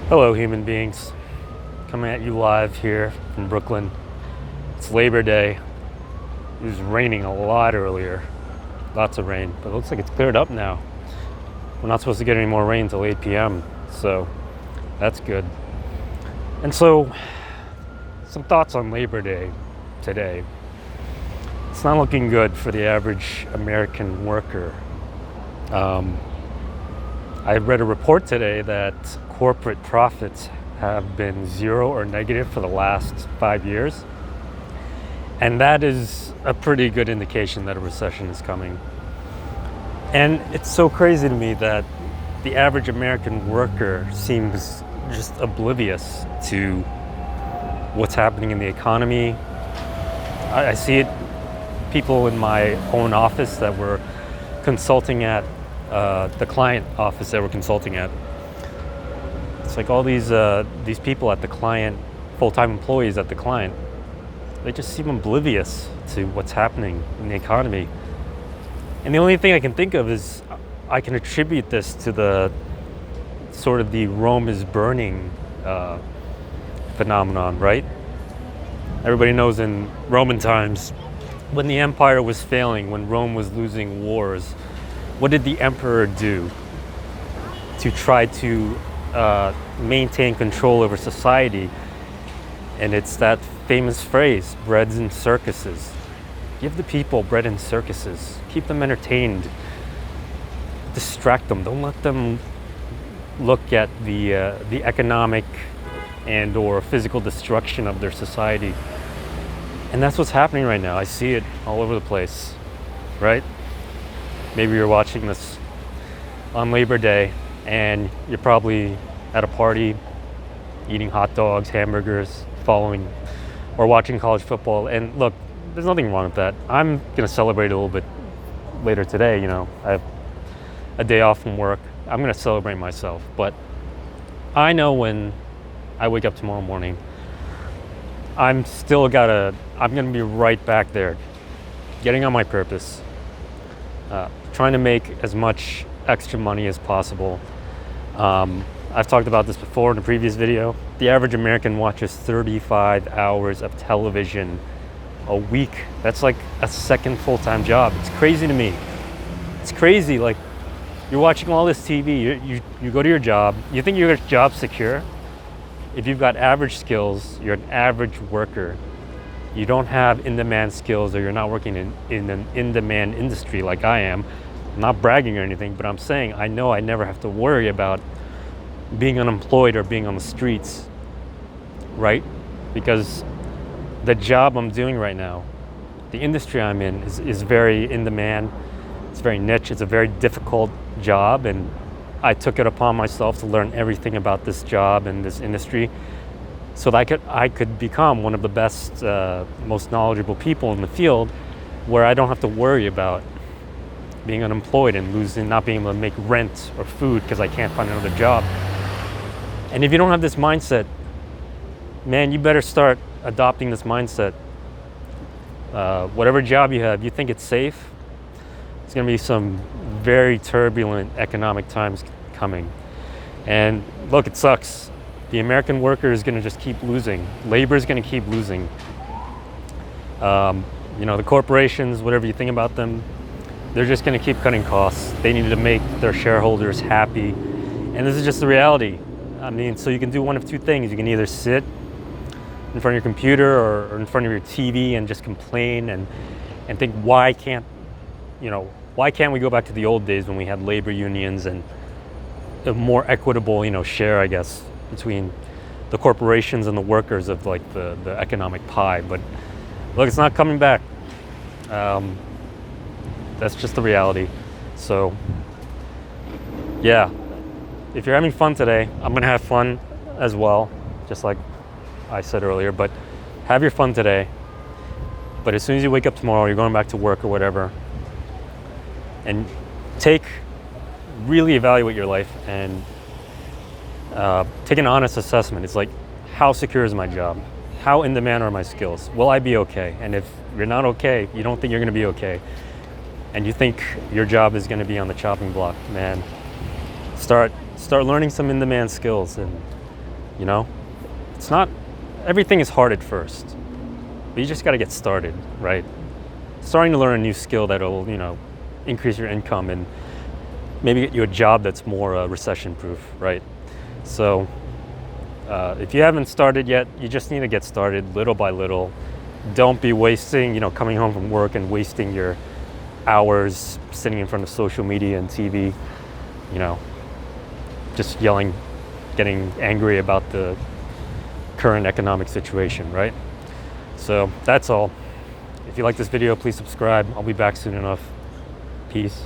Hello, human beings. Coming at you live here from Brooklyn. It's Labor Day. It was raining a lot earlier. Lots of rain, but it looks like it's cleared up now. We're not supposed to get any more rain until 8 p.m., so that's good. And so, some thoughts on Labor Day today. It's not looking good for the average American worker. I read a report today that corporate profits have been zero or negative for the last 5 years. And that is a pretty good indication that a recession is coming. And it's so crazy to me that the average American worker seems just oblivious to what's happening in the economy. I see it, people in my own office that were consulting at, the client office that we're consulting at. It's like all these people at the client, full-time employees at the client, they just seem oblivious to what's happening in the economy. And the only thing I can think of is I can attribute this to the sort of the Rome is burning phenomenon, right? Everybody knows in Roman times, when the empire was failing, when Rome was losing wars, what did the emperor do to try to maintain control over society? And it's that famous phrase, breads and circuses. Give the people bread and circuses. Keep them entertained. Distract them. Don't let them look at the economic and or physical destruction of their society. And that's what's happening right now. I see it all over the place, right? Maybe you're watching this on Labor Day and you're probably at a party eating hot dogs, hamburgers, following or watching college football. And look, there's nothing wrong with that. I'm going to celebrate a little bit later today. I have a day off from work. I'm going to celebrate myself. But I know when I wake up tomorrow morning, I'm going to be right back there, getting on my purpose, trying to make as much extra money as possible. I've talked about this before in a previous video. The average American watches 35 hours of television a week. That's like a second full-time job. It's crazy to me. It's crazy. Like, you're watching all this TV, you go to your job, you think your job's secure. If you've got average skills, you're an average worker. You don't have in-demand skills, or you're not working in an in-demand industry like I am. I'm not bragging or anything, but I'm saying I know I never have to worry about being unemployed or being on the streets, right? Because the job I'm doing right now, the industry I'm in is very in demand. It's very niche. It's a very difficult job, and I took it upon myself to learn everything about this job and this industry so that I could become one of the best, most knowledgeable people in the field, where I don't have to worry about being unemployed and not being able to make rent or food because I can't find another job. And if you don't have this mindset, man, you better start adopting this mindset. Whatever job you have, you think it's safe, it's going to be some very turbulent economic times coming. And look, it sucks. The American worker is going to just keep losing. Labor is going to keep losing. The corporations, whatever you think about them, they're just going to keep cutting costs. They need to make their shareholders happy. And this is just the reality. I mean, so you can do one of two things. You can either sit in front of your computer or in front of your TV and just complain and think, why can't we go back to the old days when we had labor unions and a more equitable, share, I guess, between the corporations and the workers of like the economic pie. But look, it's not coming back. That's just the reality. So yeah, if you're having fun today, I'm gonna have fun as well, just like I said earlier. But have your fun today. But as soon as you wake up tomorrow, you're going back to work or whatever, and really evaluate your life and take an honest assessment. It's like, how secure is my job? How in demand are my skills? Will I be okay? And if you're not okay, you don't think you're gonna be okay, and you think your job is gonna be on the chopping block, man, start learning some in-demand skills and You know, it's not, everything is hard at first, but you just got to get started, right? Starting to learn a new skill that'll, increase your income and maybe get you a job that's more recession proof, right? So if you haven't started yet, you just need to get started little by little. Don't be wasting, coming home from work and wasting your hours sitting in front of social media and TV, just yelling, getting angry about the current economic situation, right? So that's all. If you like this video, please subscribe. I'll be back soon enough. Peace.